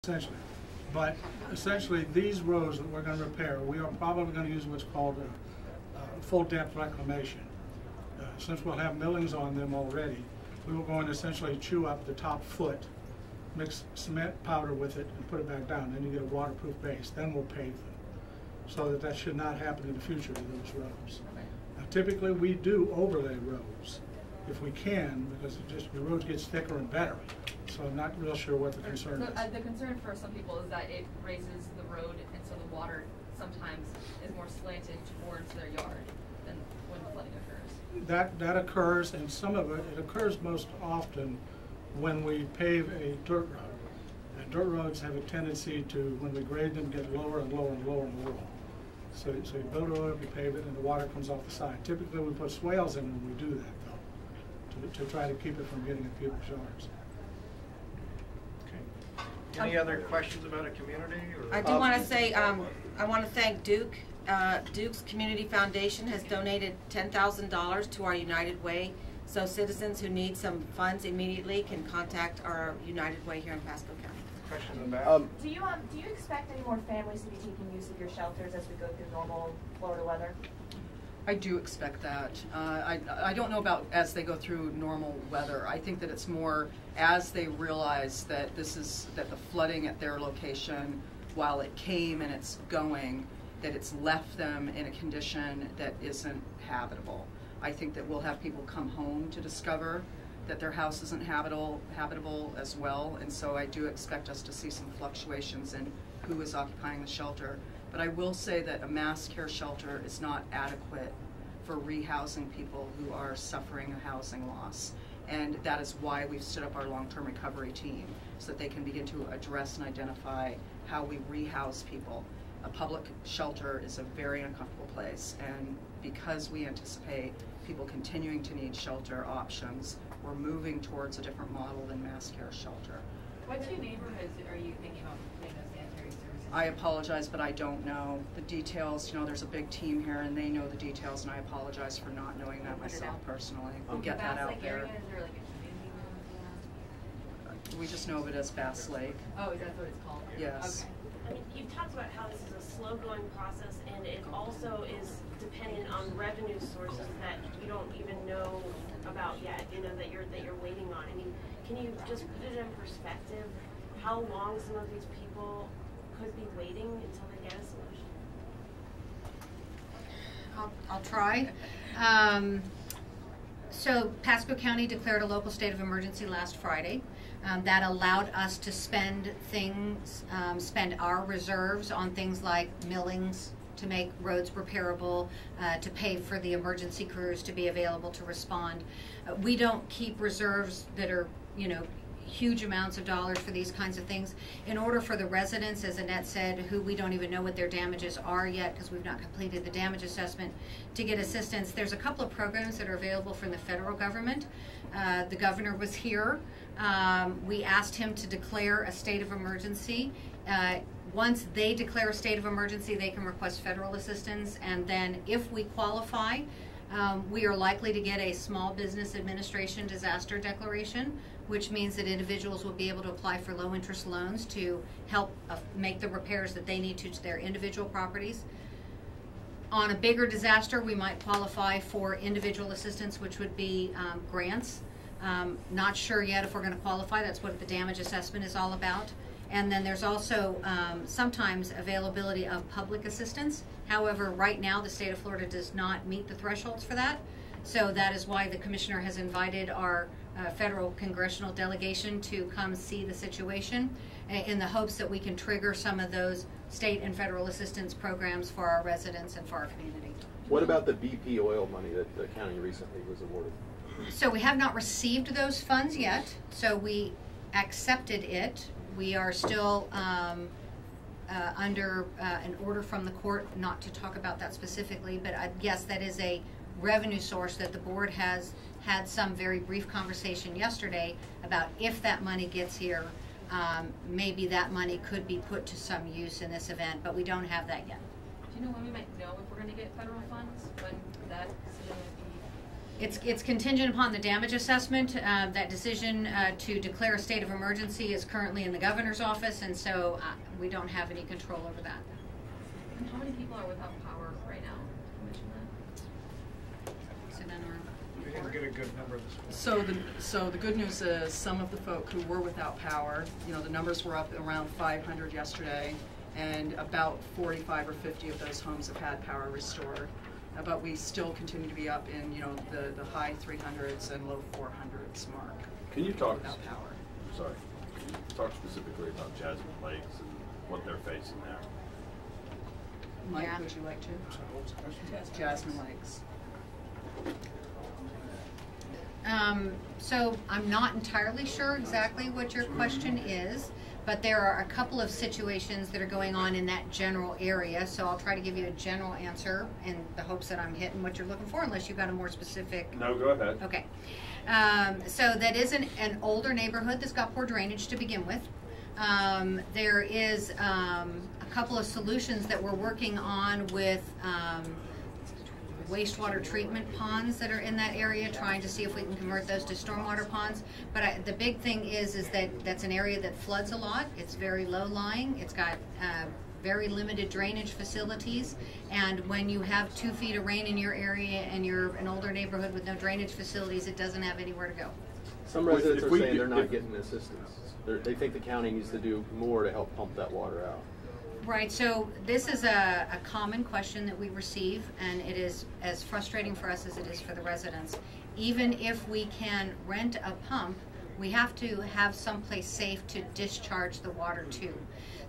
essentially. But essentially, these roads that we're going to repair, we are probably going to use what's called a full depth reclamation. Since we'll have millings on them already, we will go and essentially chew up the top foot, mix cement powder with it, and put it back down. Then you get a waterproof base. Then we'll pave them, so that should not happen in the future to those roads. Now, typically, we do overlay roads if we can, because the road gets thicker and better. So I'm not real sure what the concern is. The concern for some people is that it raises the road, and so the water sometimes is more slanted towards their yard than when the flooding occurs. That occurs, and some of it occurs most often when we pave a dirt road. And dirt roads have a tendency to, when we grade them, get lower and lower and lower and lower. So you build a road, you pave it, and the water comes off the side. Typically, we put swales in when we do that, though, to try to keep it from getting in people's yards. Any other questions about a community? Or? I do want to say, I want to thank Duke. Duke's Community Foundation has donated $10,000 to our United Way. So citizens who need some funds immediately can contact our United Way here in Pasco County. Question in the back. Do you expect any more families to be taking use of your shelters as we go through normal Florida weather? I do expect that. I don't know about as they go through normal weather. I think that it's more as they realize that that the flooding at their location, while it came and it's going, that it's left them in a condition that isn't habitable. I think that we'll have people come home to discover that their house isn't habitable as well, and so I do expect us to see some fluctuations in who is occupying the shelter. But I will say that a mass care shelter is not adequate for rehousing people who are suffering a housing loss. And that is why we've stood up our long-term recovery team, so that they can begin to address and identify how we rehouse people. A public shelter is a very uncomfortable place, and because we anticipate people continuing to need shelter options, we're moving towards a different model than mass care shelter. What two neighborhoods are you thinking about putting those sanitary services? I apologize, but I don't know the details. You know, there's a big team here, and they know the details, and I apologize for not knowing that myself personally. We'll get that out there. We just know of it as Bass Lake. Oh, is that what it's called? Yes. Okay. I mean, you've talked about how this is a slow-going process, and it also is dependent on revenue sources that you don't even know about yet. You know that you're waiting on. I mean, can you just put it in perspective? How long some of these people could be waiting until they get a solution? I'll try. So Pasco County declared a local state of emergency last Friday. That allowed us to spend our reserves on things like millings to make roads repairable, to pay for the emergency crews to be available to respond. We don't keep reserves that are, huge amounts of dollars for these kinds of things. In order for the residents, as Annette said, who we don't even know what their damages are yet because we've not completed the damage assessment, to get assistance, there's a couple of programs that are available from the federal government. The governor was here. We asked him to declare a state of emergency. Once they declare a state of emergency, they can request federal assistance, and then if we qualify, we are likely to get a Small Business Administration disaster declaration, which means that individuals will be able to apply for low-interest loans to help make the repairs that they need to their individual properties. On a bigger disaster, we might qualify for individual assistance, which would be grants. Not sure yet if we're going to qualify. That's what the damage assessment is all about. And then there's also sometimes availability of public assistance. However, right now the state of Florida does not meet the thresholds for that. So that is why the commissioner has invited our federal congressional delegation to come see the situation in the hopes that we can trigger some of those state and federal assistance programs for our residents and for our community. What about the BP oil money that the county recently was awarded? So we have not received those funds yet, so we accepted it. We are still under an order from the court not to talk about that specifically, but yes, that is a revenue source that the board has had some very brief conversation yesterday about. If that money gets here, maybe that money could be put to some use in this event, but we don't have that yet. Do you know when we might know if we're going to get federal funds? When that It's contingent upon the damage assessment. That decision to declare a state of emergency is currently in the governor's office, and so we don't have any control over that. And how many people are without power right now? Can you mention that? Sit down around. We didn't get a good number this morning. So the good news is some of the folk who were without power, the numbers were up around 500 yesterday, and about 45 or 50 of those homes have had power restored. But we still continue to be up in the high 300s and low 400s mark. Can you talk without power? Sorry. Can you talk specifically about Jasmine Lakes and what they're facing there? Mike, Yeah. would you like to? Sorry, what was the question? Jasmine Lakes. So I'm not entirely sure exactly what your question is, but there are a couple of situations that are going on in that general area, so I'll try to give you a general answer in the hopes that I'm hitting what you're looking for, unless you've got a more specific. No, go ahead. Okay. So that is an older neighborhood that's got poor drainage to begin with. There is a couple of solutions that we're working on with wastewater treatment ponds that are in that area, trying to see if we can convert those to stormwater ponds. But the big thing is that that's an area that floods a lot. It's very low lying. It's got very limited drainage facilities, and when you have 2 feet of rain in your area and you're an older neighborhood with no drainage facilities, it doesn't have anywhere to go. Some residents are saying they're not getting assistance. They think the county needs to do more to help pump that water out. Right, so this is a common question that we receive, and it is as frustrating for us as it is for the residents. Even if we can rent a pump, we have to have someplace safe to discharge the water to.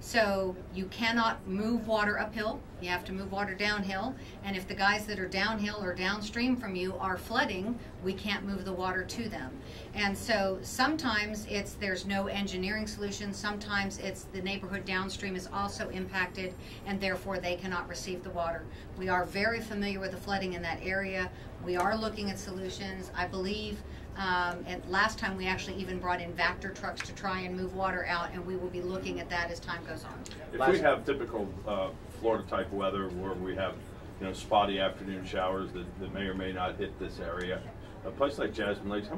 So you cannot move water uphill, you have to move water downhill, and if the guys that are downhill or downstream from you are flooding, we can't move the water to them. And so sometimes there's no engineering solution, sometimes it's the neighborhood downstream is also impacted, and therefore they cannot receive the water. We are very familiar with the flooding in that area. We are looking at solutions. I believe and last time we actually even brought in Vector trucks to try and move water out, and we will be looking at that as time goes on. If we have typical Florida type weather where we have spotty afternoon showers that may or may not hit this area, a place like Jasmine Lakes,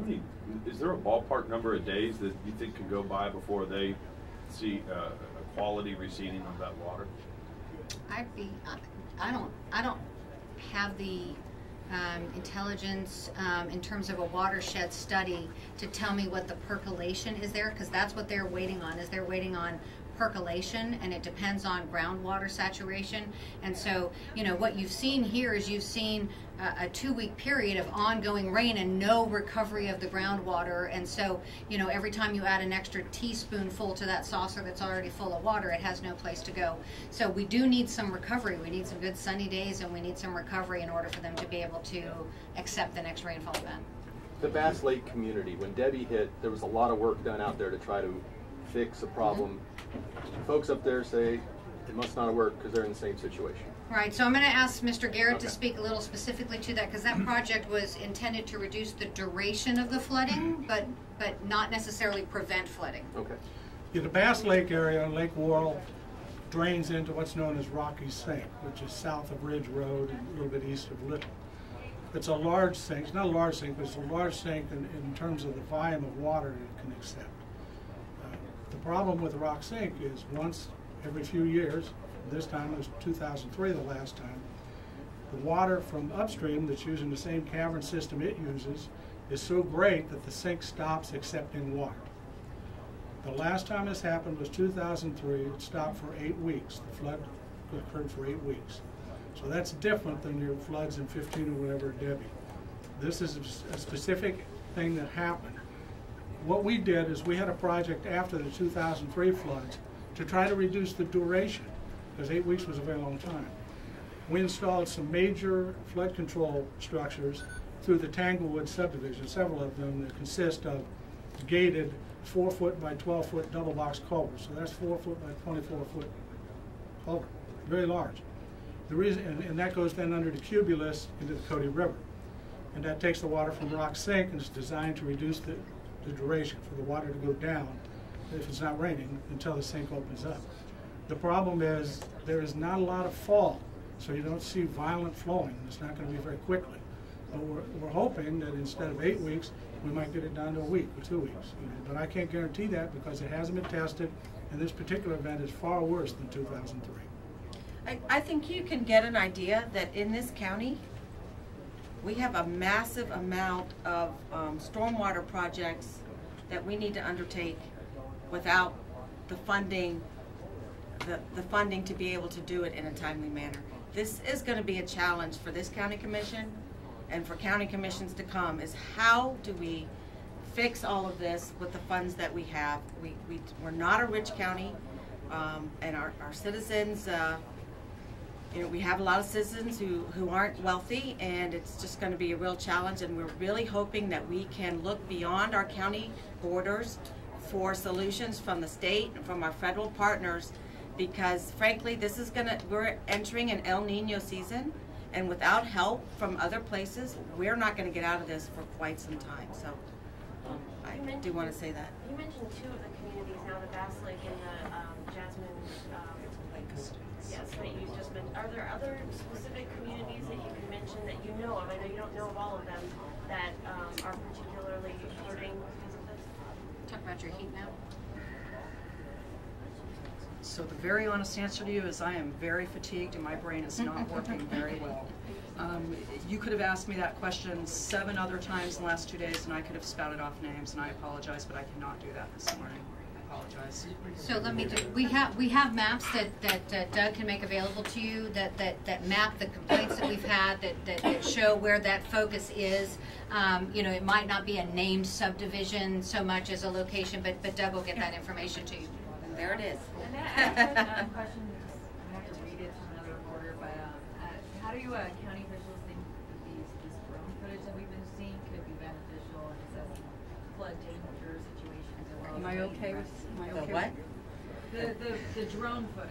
is there a ballpark number of days that you think can go by before they see a quality receding of that water? I don't have the intelligence in terms of a watershed study to tell me what the percolation is there, because that's what they're waiting on. They're waiting on percolation, and it depends on groundwater saturation. And so, what you've seen here is you've seen a 2-week period of ongoing rain and no recovery of the groundwater. And so, every time you add an extra teaspoonful to that saucer that's already full of water, it has no place to go. So we do need some recovery. We need some good sunny days, and we need some recovery in order for them to be able to accept the next rainfall event. The Bass Lake community, when Debbie hit, there was a lot of work done out there to try to fix a problem. Folks up there say it must not have worked because they're in the same situation. Right, so I'm going to ask Mr. Garrett to speak a little specifically to that, because that project was intended to reduce the duration of the flooding, but not necessarily prevent flooding. Okay. Yeah, the Bass Lake area, Lake Worrell, drains into what's known as Rocky Sink, which is south of Ridge Road and a little bit east of Little. It's a large sink. It's not a large sink, but it's a large sink in terms of the volume of water it can accept. The problem with the Rock Sink is once every few years, this time it was 2003 the last time, the water from upstream that's using the same cavern system it uses is so great that the sink stops accepting water. The last time this happened was 2003. It stopped for 8 weeks. The flood occurred for 8 weeks. So that's different than your floods in 15 or whatever, Debbie. This is a specific thing that happened. What we did is we had a project after the 2003 floods to try to reduce the duration, because 8 weeks was a very long time. We installed some major flood control structures through the Tanglewood subdivision, several of them that consist of gated 4-foot by 12-foot double box culverts. So that's 4-foot by 24-foot culvert, very large. The reason, and that goes then under the Cumulus into the Cody River. And that takes the water from Rock Sink and is designed to reduce the duration for the water to go down, if it's not raining, until the sink opens up. The problem is there is not a lot of fall, so you don't see violent flowing. It's not going to be very quickly. But we're hoping that instead of 8 weeks, we might get it down to a week or 2 weeks. But I can't guarantee that because it hasn't been tested, and this particular event is far worse than 2003. I think you can get an idea that in this county, we have a massive amount of stormwater projects that we need to undertake without the funding, the funding to be able to do it in a timely manner. This is going to be a challenge for this county commission and for county commissions to come, is how do we fix all of this with the funds that we have. We're not a rich county, and our citizens, you know, we have a lot of citizens who aren't wealthy, and it's just going to be a real challenge, and we're really hoping that we can look beyond our county borders for solutions from the state and from our federal partners, because frankly we're entering an El Nino season, and without help from other places, we're not going to get out of this for quite some time. So I do want to say that. You mentioned two of the communities now, the Bass Lake and the Jasmine yes, that you just mentioned. Are there other specific communities that you can mention that you know of? I know you don't know of all of them that are particularly hurting because of this. Talk about your heat map. So the very honest answer to you is I am very fatigued and my brain is not working very well. You could have asked me that question 7 other times in the last 2 days and I could have spouted off names, and I apologize, but I cannot do that this morning. I apologize. So let me do, we have maps that Doug can make available to you that map the complaints that we've had, that show where that focus is. You know, it might not be a named subdivision so much as a location, but Doug will get that information to you. And there it is. And I have a question, I have to read it from another reporter, but how do county officials think that this drone footage that we've been seeing could be beneficial in assessing flood danger situations? Am I okay with The what? The drone footage.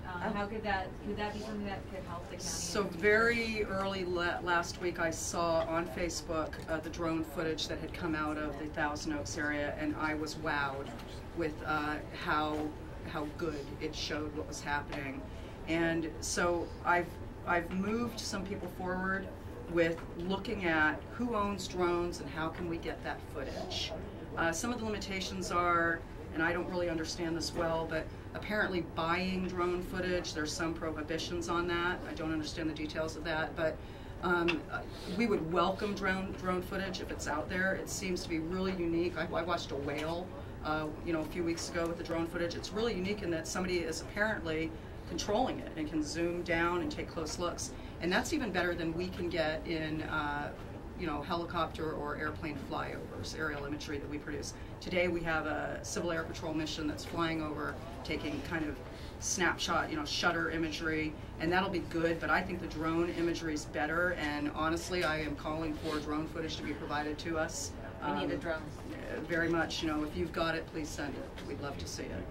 How could that be something that could help the county? So very early last week I saw on Facebook the drone footage that had come out of the Thousand Oaks area, and I was wowed with how good it showed what was happening. And so I've moved some people forward with looking at who owns drones and how can we get that footage. Some of the limitations are, and I don't really understand this well, but apparently buying drone footage, there's some prohibitions on that. I don't understand the details of that, but we would welcome drone footage if it's out there. It seems to be really unique. I watched a whale you know, a few weeks ago with the drone footage. It's really unique in that somebody is apparently controlling it and can zoom down and take close looks. And that's even better than we can get in you know, helicopter or airplane flyovers, aerial imagery that we produce. Today we have a Civil Air Patrol mission that's flying over, taking kind of snapshot, you know, shutter imagery, and that'll be good, but I think the drone imagery is better, and honestly I am calling for drone footage to be provided to us. We need a drone. Very much, you know, if you've got it, please send it. We'd love to see it.